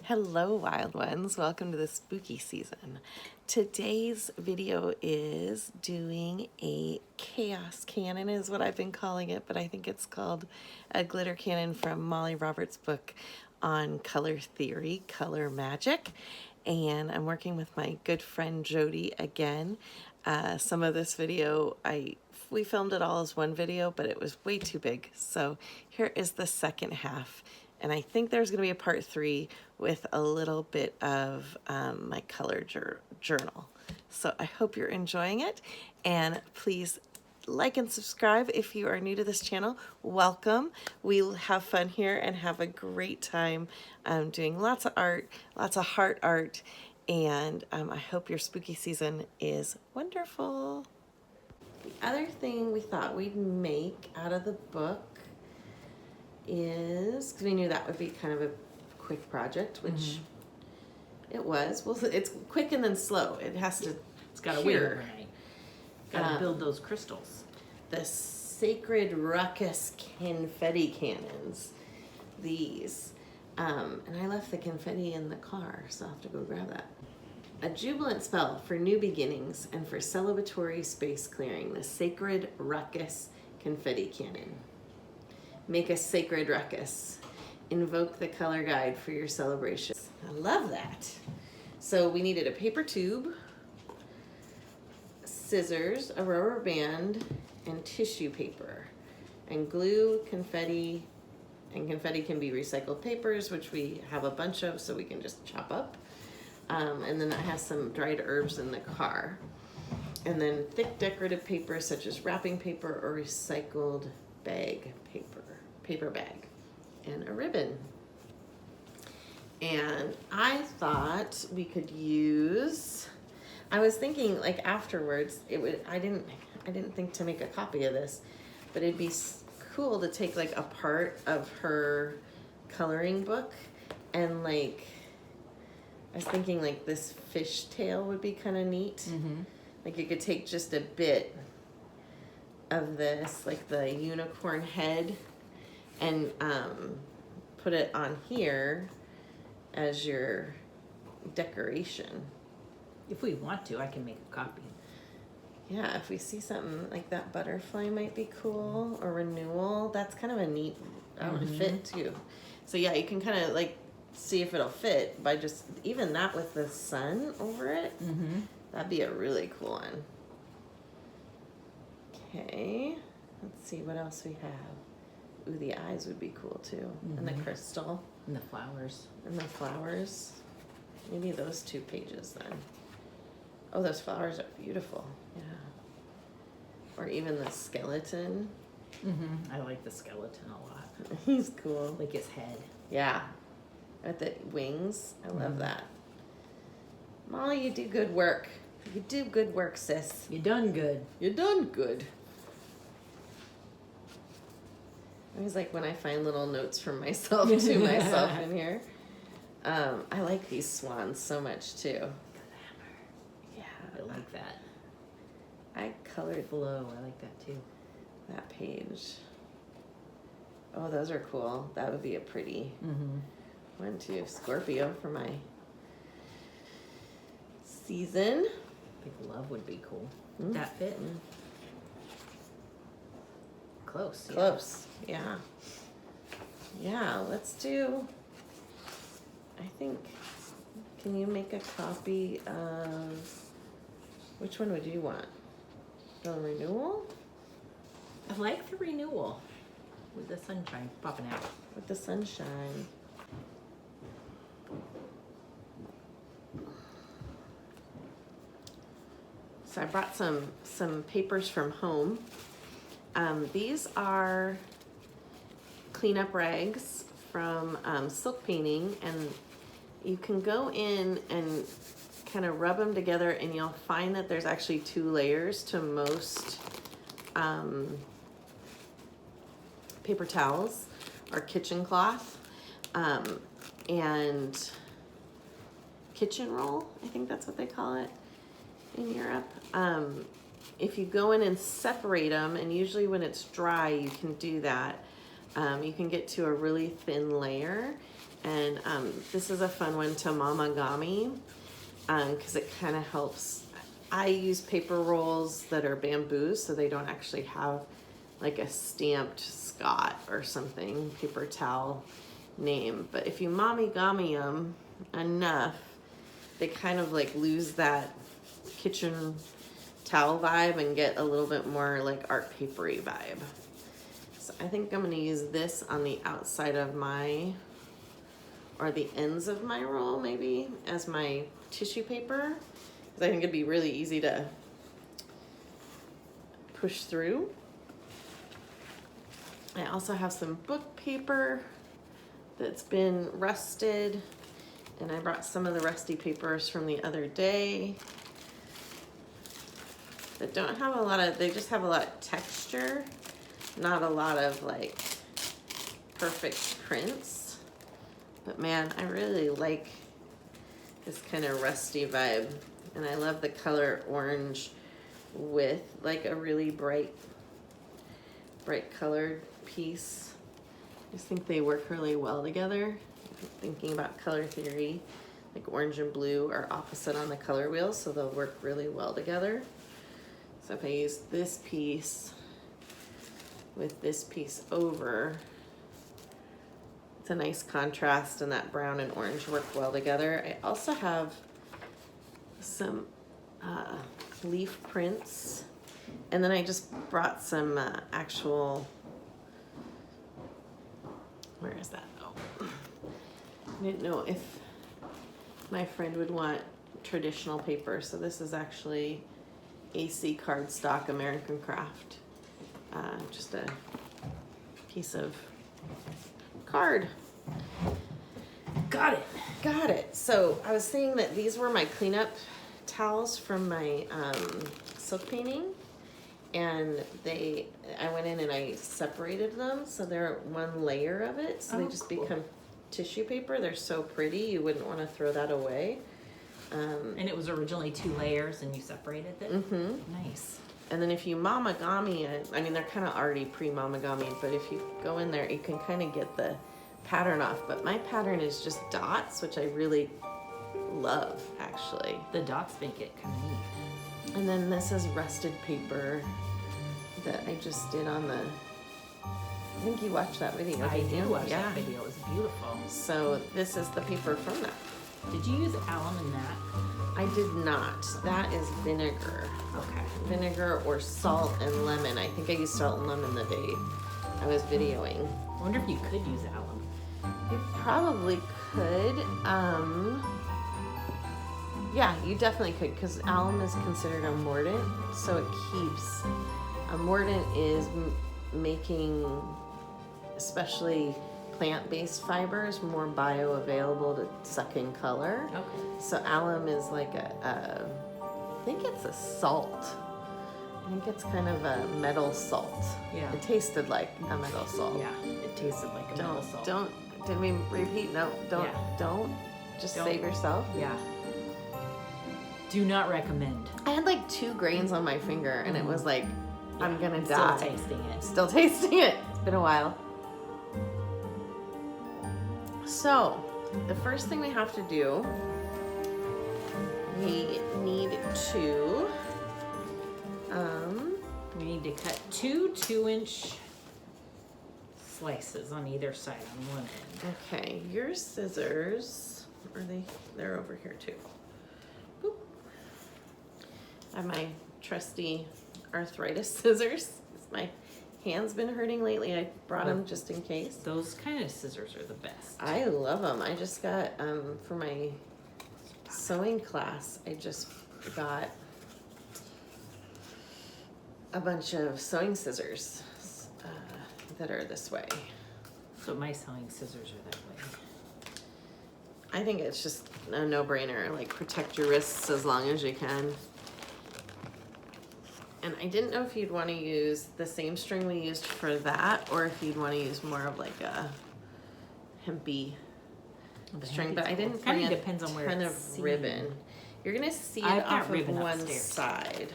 Hello, wild ones. Welcome to the spooky season. Today's video is doing a chaos cannon is what I've been calling it, but I think it's called a glitter cannon from Molly Roberts' book on color theory, Color Magic. And I'm working with my good friend Jodi again. Some of this video, we filmed it all as one video, but it was way too big. So here is the second half. And I think there's going to be a part 3 with a little bit of my color journal. So I hope you're enjoying it. And please like and subscribe if you are new to this channel. Welcome. We'll have fun here and have a great time doing lots of art, lots of heart art. And I hope your spooky season is wonderful. The other thing we thought we'd make out of the book is, because we knew that would be kind of a quick project, which it was. Well, it's quick and then slow. It has to, it's got to wait overnight. Got to build those crystals. The Sacred Ruckus confetti cannons. These. And I left the confetti in the car, so I'll have to go grab that. A jubilant spell for new beginnings and for celebratory space clearing. The Sacred Ruckus confetti cannon. Make a sacred ruckus. Invoke the color guide for your celebration. I love that. So we needed a paper tube, scissors, a rubber band, and tissue paper, and glue, confetti, and confetti can be recycled papers, which we have a bunch of, so we can just chop up. And then it has some dried herbs in the car. And then thick decorative paper such as wrapping paper or recycled bag paper bag, and a ribbon. And I thought we could use, I was thinking like afterwards, I didn't think to make a copy of this, but it'd be cool to take like a part of her coloring book and like, I was thinking like this fishtail would be kind of neat. Like you could take just a bit of this, like the unicorn head, and put it on here as your decoration. If we want to, I can make a copy. Yeah, if we see something like that butterfly might be cool, or renewal, that's kind of a neat fit too. So yeah, you can kind of like see if it'll fit by just, even that with the sun over it, that'd be a really cool one. Okay, let's see what else we have. Ooh, the eyes would be cool too. And the crystal. And the flowers. And the flowers. Maybe those 2 pages then. Oh, those flowers are beautiful. Yeah. Or even the skeleton. I like the skeleton a lot. He's cool. Like his head. Yeah. With the wings. I love that. Molly, you do good work. You do good work, sis. You done good. You done good. I always like when I find little notes from myself to myself in here. I like these swans so much too. Yeah. I like that. I colored Flow, I like that too. that page. Oh, those are cool. That would be a pretty one too. Scorpio for my season. Big love would be cool. Would that fit? Close. Close. Yeah. Yeah, let's do, I think, can you make a copy of, which one would you want? The renewal? I like the renewal with the sunshine popping out. With the sunshine. So I brought some papers from home. These are cleanup rags from silk painting, and you can go in and kind of rub them together, and you'll find that there's actually 2 layers to most paper towels or kitchen cloth, and kitchen roll, I think that's what they call it in Europe. If you go in and separate them, and usually when it's dry you can do that, you can get to a really thin layer, And this is a fun one to mamagami because it kind of helps. I use paper rolls that are bamboo, so they don't actually have like a stamped Scott or something, paper towel name. But if you mamigami them enough, they kind of like lose that kitchen towel vibe and get a little bit more like art papery vibe. So I think I'm gonna use this on the outside of my, or the ends of my roll maybe, as my tissue paper. Because I think it'd be really easy to push through. I also have some book paper that's been rusted, and I brought some of the rusty papers from the other day that don't have a lot of, they just have a lot of texture, not a lot of like perfect prints. But man, I really like this kind of rusty vibe, and I love the color orange with like a really bright colored piece. I just think they work really well together. Thinking about color theory, like orange and blue are opposite on the color wheel, so they'll work really well together. So if I use this piece with this piece over, it's a nice contrast, and that brown and orange work well together. I also have some leaf prints, and then I just brought some actual, where is that? Oh, I didn't know if my friend would want traditional paper, so this is actually AC cardstock American Craft. Just a piece of card. Got it. Got it. So I was saying that these were my cleanup towels from my silk painting, and I went in and I separated them so they're one layer of it, so they just cool. become tissue paper. They're so pretty, you wouldn't want to throw that away. And it was originally 2 layers and you separated it? Mm-hmm. Nice. And then if you mamagami it, I mean, they're kind of already pre-mamagamied, but if you go in there, you can kind of get the pattern off. But my pattern is just dots, which I really love, actually. The dots make it kind of neat. And then this is rusted paper that I just did on the, I think you watched that video. I didn't did you? watch Yeah. that video. It was beautiful. So this is the paper from that. Did you use alum in that? I did not. That is vinegar. Okay. Vinegar or salt and lemon. I think I used salt and lemon the day I was videoing. I wonder if you could use alum. You probably could. Yeah, you definitely could, because alum is considered a mordant, so it keeps. A mordant is making, especially plant-based fibers, more bioavailable to suck in color. Okay. So alum is like I think it's a salt. I think it's kind of a metal salt. Yeah. It tasted like a metal salt. Yeah, it tasted like a metal salt. Did we repeat? No, don't, Yeah. don't. Just Don't. save yourself. Yeah. Do not recommend. I had like 2 grains on my finger, and it was like, I'm gonna die. Still tasting it. Still tasting it. It's been a while. So, the first thing we have to do, we need to, We need to cut 2 2-inch slices on either side on one end. okay, your scissors, they're over here too. Boop. I have my trusty arthritis scissors. My hand's been hurting lately. I brought them just in case. Those kind of scissors are the best. I love them. I just got, for my sewing class, I just got a bunch of sewing scissors that are this way. So my sewing scissors are that way. I think it's just a no-brainer. Like, protect your wrists as long as you can. And I didn't know if you'd want to use the same string we used for that, or if you'd want to use more of like a hempy string, but I didn't bring a depends on where ton it's of seamed. ribbon. You're gonna see it I've got off of ribbon one upstairs. side.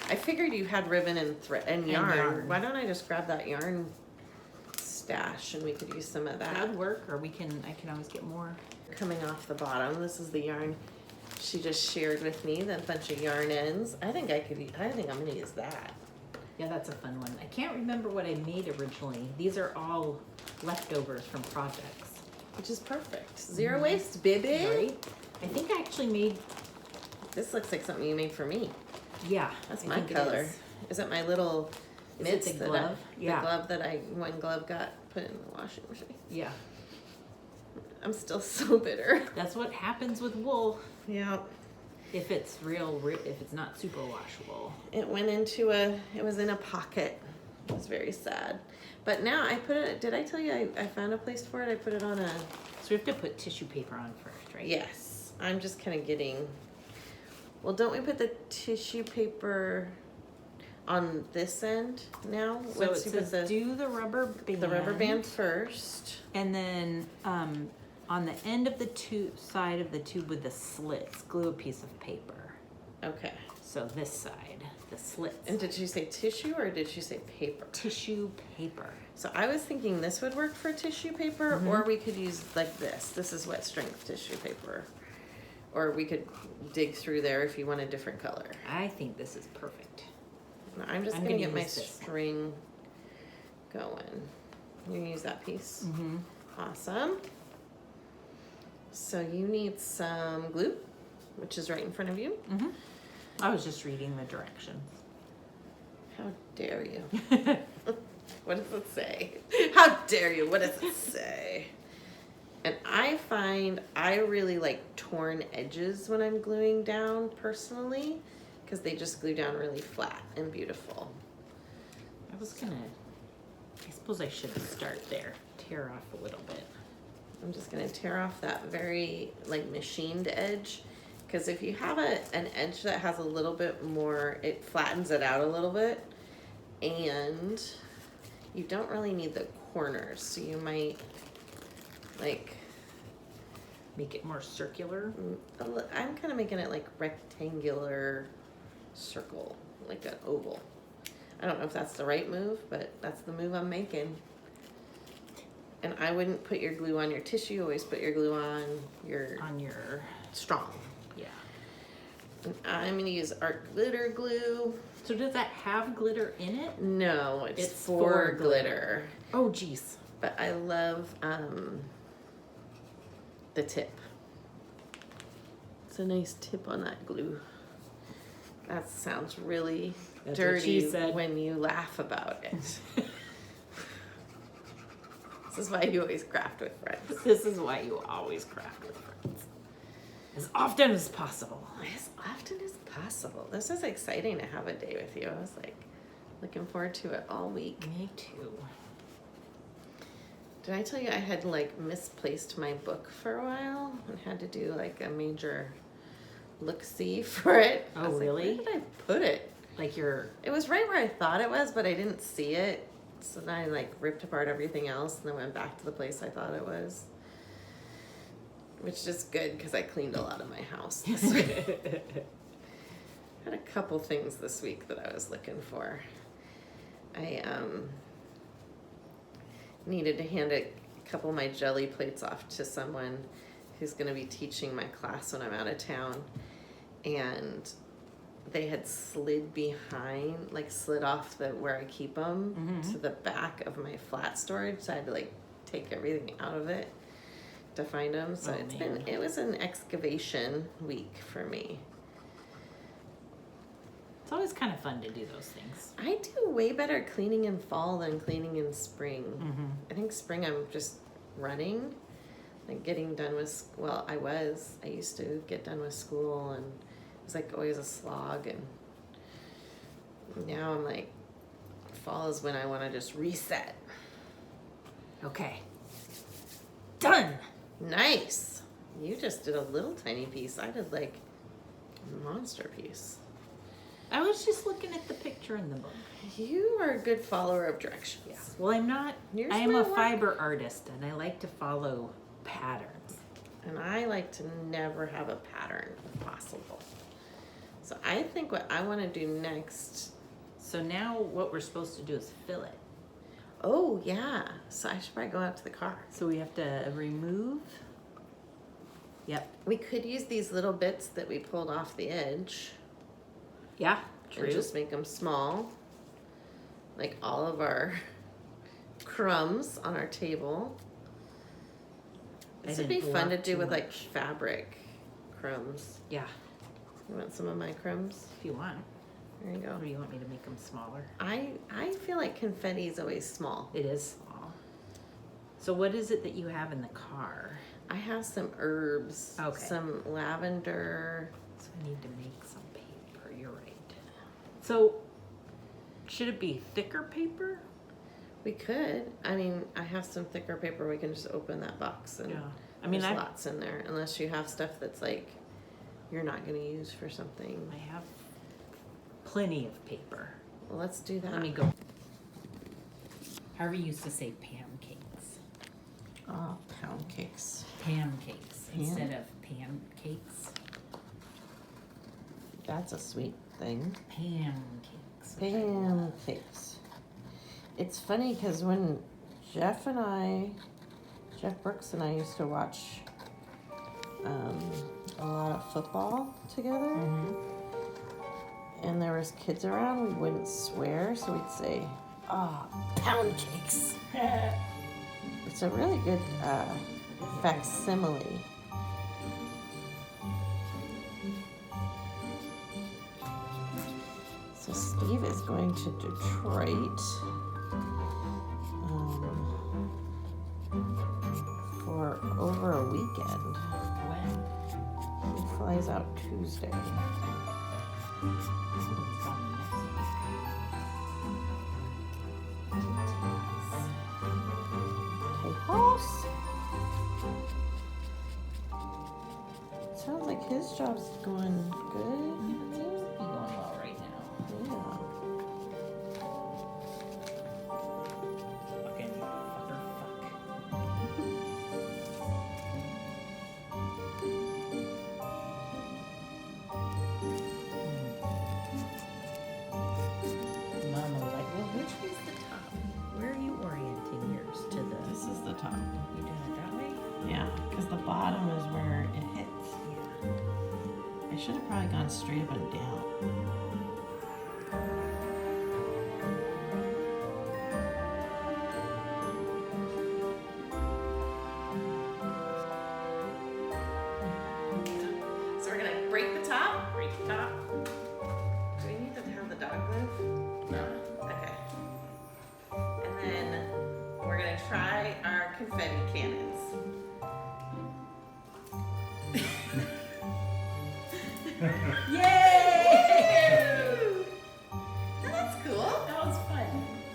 I figured you had ribbon and thread and yarn. yarn. Why don't I just grab that yarn stash, and we could use some of That that. would work, or I can always get more. Coming off the bottom, this is the yarn she just shared with me, that bunch of yarn ends. I think I'm gonna use that. Yeah, that's a fun one. I can't remember what I made originally. These are all leftovers from projects. Which is perfect. Zero waste, baby. Right? I think I actually made, This looks like something you made for me. yeah. That's I my think it color. is. Is it my little Is it mitts the that glove? Yeah. The glove that one glove got put in the washing machine. Yeah. I'm still so bitter. That's what happens with wool. Yeah. If it's if it's not super washable. It was in a pocket. It was very sad. But now I put it, did I tell you I found a place for it? I put it on a, So we have to put tissue paper on first, right? yes. I'm just kind of getting, well, don't we put the tissue paper on this end now? So Let's it do says do the rubber band. the rubber band first. And then on the end of the side of the tube with the slits, glue a piece of paper. Okay. So this side, the slits. And did you say tissue or did you say paper? Tissue paper. So I was thinking this would work for tissue paper, or we could use like this. This is wet strength tissue paper. Or we could dig through there if you want a different color. I think this is perfect. Now, I'm just I'm gonna gonna get my use this. string going. You gonna use that piece? Mm-hmm. Awesome. So you need some glue, which is right in front of you. Mm-hmm. I was just reading the directions. How dare you? What does it say? How dare you? What does it say? And I find I really like torn edges when I'm gluing down personally, because they just glue down really flat and beautiful. I suppose I should start there. Tear off a little bit. I'm just gonna tear off that very like machined edge, because if you have an edge that has a little bit more, it flattens it out a little bit, and you don't really need the corners, so you might like Make it more circular. I'm kind of making it like rectangular circle, like an oval. I don't know if that's the right move, but that's the move I'm making. And I wouldn't put your glue on your tissue, always put your glue on your strong. Yeah. And I'm gonna use Art Glitter Glue. So does that have glitter in it? No, it's It's for for glitter. Oh, geez. But I love the tip. It's a nice tip on that glue. That sounds really That's what she dirty said. when you laugh about it. This is why you always craft with friends. This is why you always craft with friends. As often as possible. As often as possible. This is exciting to have a day with you. I was like looking forward to it all week. Me too. Did I tell you I had like misplaced my book for a while and had to do like a major look-see for it? Oh, I was like, really? where did I put it? Like your It was right where I thought it was, but I didn't see it. So then I like ripped apart everything else and then went back to the place I thought it was. Which is good because I cleaned a lot of my house this week. Had a couple things this week that I was looking for. I needed to hand a couple of my jelly plates off to someone who's going to be teaching my class when I'm out of town. And they had slid off where I keep them to the back of my flat storage. So I had to like take everything out of it to find them. So it was an excavation week for me. It's always kind of fun to do those things. I do way better cleaning in fall than cleaning in spring. I think spring I'm just running, like getting done with, I used to get done with school and it was like always a slog, and now I'm like, fall is when I want to just reset. Okay. Done. Nice. You just did a little tiny piece. I did like a monster piece. I was just looking at the picture in the book. You are a good follower of directions. Yeah. Well, I'm not. You're I am a smart. fiber artist, and I like to follow patterns. And I like to never have a pattern if possible. So I think what I want to do next. So now what we're supposed to do is fill it. Oh, yeah. So I should probably go out to the car. So we have to remove. Yep. We could use these little bits that we pulled off the edge. Yeah, true. And just make them small. Like all of our crumbs on our table. This would be fun to do with like fabric crumbs. Yeah. You want some of my crumbs? If you want. There you go. Or do you want me to make them smaller? I feel like confetti is always small. It is small. So what is it that you have in the car? I have some herbs. Okay. Some lavender. So I need to make some paper. You're right. So should it be thicker paper? We could. I mean, I have some thicker paper. We can just open that box and I mean, there's lots in there. Unless you have stuff that's like you're not going to use for something. I have plenty of paper. Well, let's do that. Let me go. Harvey used to say pancakes. Oh, pound cakes. Pancakes instead of pancakes. That's a sweet thing. Pancakes. Pancakes. It's funny because when Jeff Brooks and I used to watch a lot of football together, and there was kids around, we wouldn't swear, so we'd say, pound cakes. It's a really good facsimile. So Steve is going to Detroit for over a weekend. When? He flies out Tuesday. House. Sounds like his job's going good. It's going well right now. Yeah. Fucking fucker, Mama, like, well, which was the top? Where are you orienting yours to the? This is the top. You doing it that way? Yeah, because the bottom is where it hits. I should have probably gone straight up and down. So we're gonna break the top. Break the top. Do we need to have the dog move? No. Okay. And then we're gonna try our confetti cannons. Yay! Oh, that's cool. That was fun.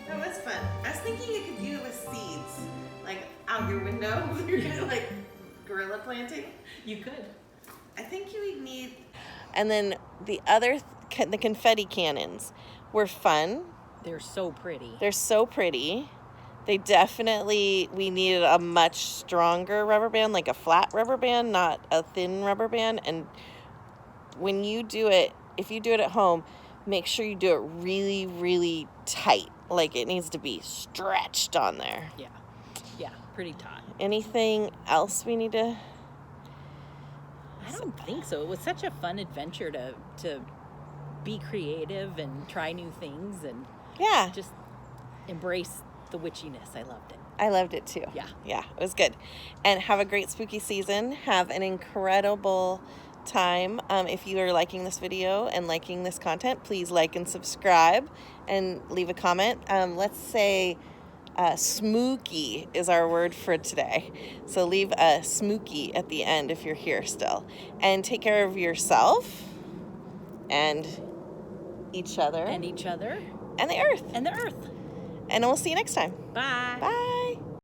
That was fun. I was thinking you could do it with seeds, like out your window. You're gonna like gorilla planting. You could. I think you would need. And then the other, the confetti cannons were fun. They're so pretty. They're so pretty. They definitely, we needed a much stronger rubber band, like a flat rubber band, not a thin rubber band. And when you do it, if you do it at home, make sure you do it really, really tight. Like it needs to be stretched on there. Yeah. Yeah, pretty taut. Anything else we need to? I don't think so. It was such a fun adventure to be creative and try new things and Yeah. just embrace the witchiness. I loved it. I loved it too. Yeah. Yeah, it was good. And have a great spooky season. Have an incredible time. If you are liking this video and liking this content, please like and subscribe and leave a comment. Let's say smooky is our word for today. So leave a smooky at the end if you're here still. And take care of yourself and each other And each other. and the earth. And the earth. And we'll see you next time. Bye. Bye.